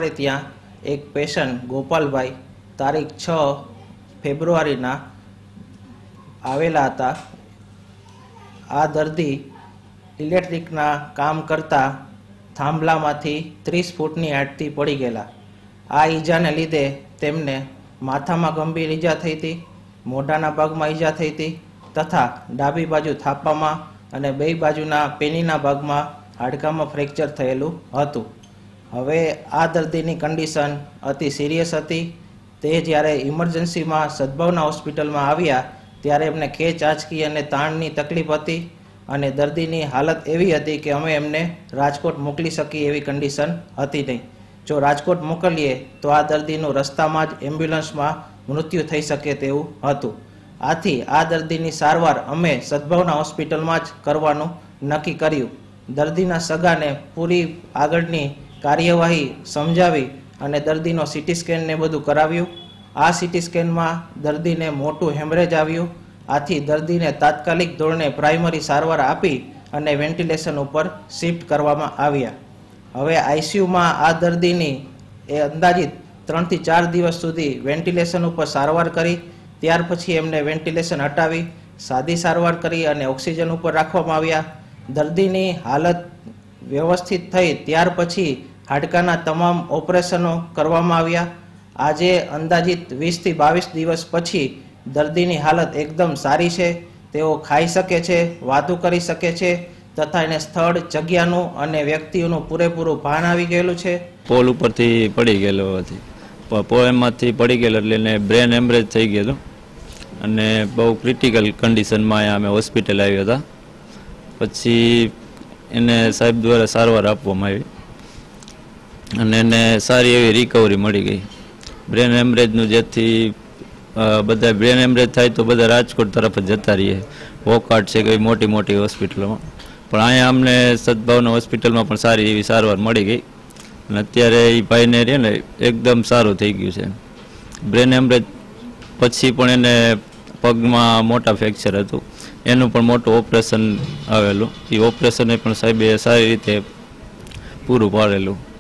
અમાरे ત્યાં एक पेशન્ટ गोपालभाई तारीख 6 फेब्रुआरीना आवेला हता। आ दर्दी इलेक्ट्रिकना काम करता थांभलामांथी 30 फूटनी हाइटथी पड़ी गेला। आ ईजाने लीधे तेमने माथामां गंभीर ईजा थई हती, मोढाना भागमां ईजा थई हती तथा डाबी बाजू थापामां अने बेय बाजुना पेनीना भागमां हाडकामां फ्रेक्चर थयेलुं हतुं। हवे आ दर्दीनी कंडीशन अति सीरियस हती। ते ज्यारे इमरजन्सी में सद्भावना होस्पिटल में आव्या त्यारे एमने खेच आंचकी अने ताणनी तकलीफ हती अने दर्दीनी हालत एवी हती के अमे एमने राजकोट मोकली शकीए एवी कंडीशन हती नहीं। जो राजकोट मोकलीए तो आ दर्दीनुं रस्तामां ज एम्ब्युलन्स में मृत्यु थई शके तेवुं हतुं। आथी आ दर्दीनी सारवार अमे सद्भावना होस्पिटल में ज करवानुं नक्की कर्युं। दर्दीना सगाने पूरी आगळनी कार्यवाही समझावी अने दर्दीनो सीटी स्केन ने बधुं कराव्युं। आ सीटी स्केन में दर्दी ने मोटुं हेमरेज आव्युं। आथी दर्दी ने तात्कालिक धोरणे प्राइमरी सारवार आपी अने वेन्टिलेशन पर शिफ्ट करवामां आव्या। हवे आईसीयू में आ दर्दीनी अंदाजित 3 થી 4 दिवस सुधी वेन्टिलेशन पर सारवार करी त्यार पछी एमने वेन्टिलेशन हटावी सादी सारवार करी अने ऑक्सिजन पर राखवामां आव्या। दर्दीनी हालत व्यवस्थित थई त्यार पछी हाडकाना तमाम ऑपरेशनों करवामां आव्या। आजे अंदाजित 20 થી 22 दिवस पछी दर्दीनी हालत एकदम सारी छे। तेओ खाई शके छे, वातो करी शके छे तथा एने स्थळ जग्यानुं अने व्यक्तिओनुं पूरेपूरुं भान आवी गयेलुं छे। पोल उपरथी पड़ी गेलो हती, पोलमांथी पड़ी गेलो એટલે એને બ્રેન હેમરેજ થઈ ગયેલું અને બહુ ક્રિટિકલ કન્ડિશનમાં અમે હોસ્પિટલ આવ્યા હતા। પછી એને સાહેબ દ્વારા સારવાર આપવામાં આવી અને એને સારી એવી રિકવરી મળી ગઈ। બ્રેન હેમરેજનું જેથી બધા બ્રેન હેમરેજ થાય તો બધા રાજકોટ તરફ જ જતા રહીએ, વોકાર્ડ છે કે મોટી મોટી હોસ્પિટલોમાં, પણ અહીંયા અમને સદભાવના હોસ્પિટલમાં પણ સારી એવી સારવાર મળી ગઈ અને અત્યારે એ ભાઈને રહે ને એકદમ સારું થઈ ગયું છે। બ્રેન હેમરેજ પછી પણ એને પગમાં મોટા ફ્રેક્ચર હતું, એનું પણ મોટું ઓપરેશન આવેલું, એ ઓપરેશને પણ સાહેબે સારી રીતે પૂરું પાડેલું।